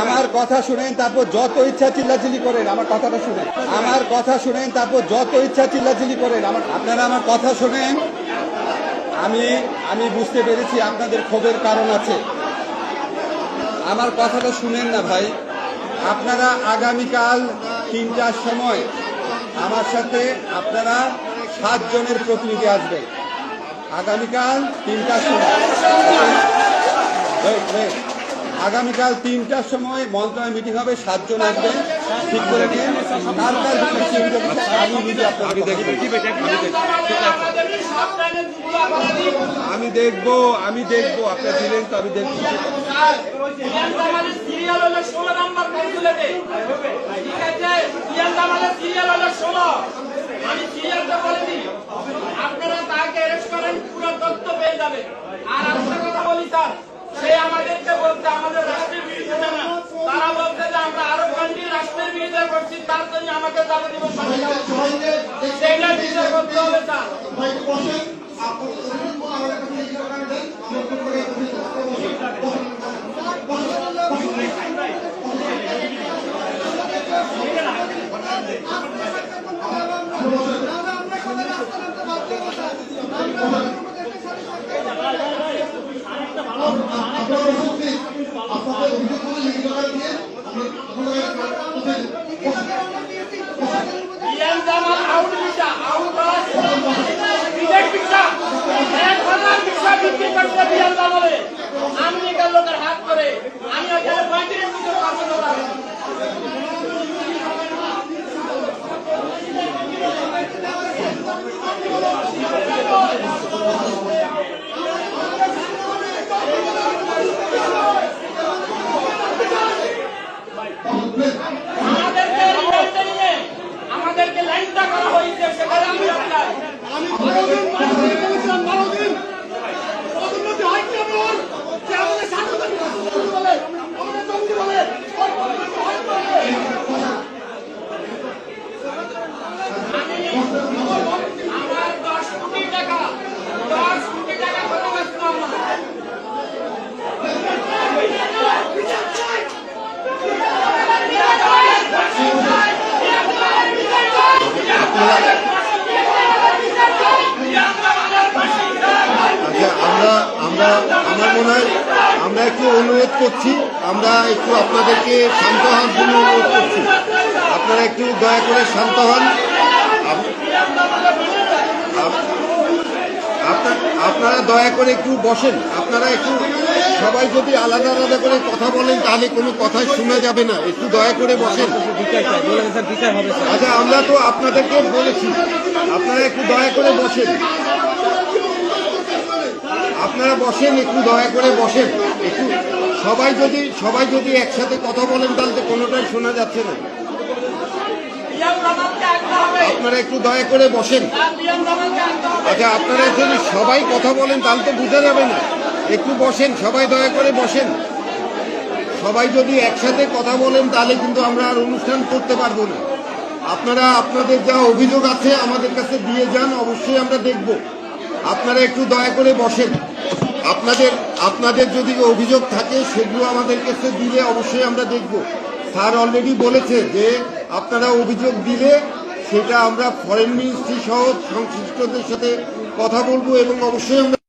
আমার কথা শুনেন, তারপর যত ইচ্ছা চিল্লাচিল্লি করেন। আমার কথাটা শুনেন, আমার কথা শুনেন, তারপর যত ইচ্ছা চিল্লাচিল্লি করেন। আপনারা আমার কথা শুনেন। আমি বুঝতে পেরেছি আপনাদের ক্ষোভের কারণ আছে। আমার কথাটা শুনেন না ভাই। আপনারা আগামীকাল 3টার সময় আমার সাথে আপনারা 7 জনের প্রতিনিধি আসবে। আগামীকাল 3টার সময়, আগামীকাল 3টার সময় মন্ত্রণালয় মিটিং হবে। 7 জন আসবেন, ঠিক করে নিয়ে আমি নিজে আপনাকে দেখব। আমি দেখবো আপনার দিলেন তো, আমি দেখবো। আমি সিরিয়ালটা বলে দিই, আপনারা তাকে অ্যারেস্ট করেন, পুরো তথ্য পেয়ে যাবেন। আর একটা কথা বলি স্যার, সে আমাদেরকে বলতে আমাদের রাষ্ট্রের বিরুদ্ধে না, তারা বলছে যে আমরা আরব কান্ট্রি রাষ্ট্রের বিরুদ্ধে করছি, তার জন্য আমাকে যাবতীয় সেটা বিচার করতে হবে স্যার। আমেরিকার লোকের হাত করে আমি ওইখানে 35 মিনিট কাজ করলাম। আমাদেরকে লাইনটা করা হয়েছে, সেখানে আমি আমার 10 কোটি টাকা খরচ করলাম। আমার মনে হয় আমরা একটু অনুরোধ করছি, আমরা একটু আপনাদেরকে শান্ত হওয়ার জন্য অনুরোধ করছি। আপনারা একটু দয়া করে শান্ত হন। আপনারা দয়া করে একটু বসেন। আপনারা একটু সবাই যদি আলাদা আলাদা করে কথা বলেন তাহলে কোনো কথাই শোনা যাবে না। একটু দয়া করে বসেন। আচ্ছা, আমরা তো আপনাদেরকে বলেছি, আপনারা একটু দয়া করে বসেন। আপনারা বসেন, একটু দয়া করে বসেন। একটু সবাই যদি একসাথে কথা বলেন তাহলে তো কোনোটাই শোনা যাচ্ছে না। আপনারা একটু দয়া করে বসেন। আচ্ছা, আপনারা যদি সবাই কথা বলেন তাহলে তো বোঝা যাবে না। একটু বসেন, সবাই দয়া করে বসেন। সবাই যদি একসাথে কথা বলেন তাহলে কিন্তু আমরা আর অনুষ্ঠান করতে পারবো না। আপনারা আপনাদের যা অভিযোগ আছে আমাদের কাছে দিয়ে যান, অবশ্যই আমরা দেখব। আপনারা একটু দয়া করে বসেন। আপনাদের যদি অভিযোগ থাকে সেগুলো আমাদের কাছে দিলে অবশ্যই আমরা দেখব। স্যার অলরেডি বলেছে যে আপনারা অভিযোগ দিলে সেটা আমরা ফরেন মিনিস্ট্রি সহ সংশ্লিষ্টদের সাথে কথা বলবো এবং অবশ্যই আমরা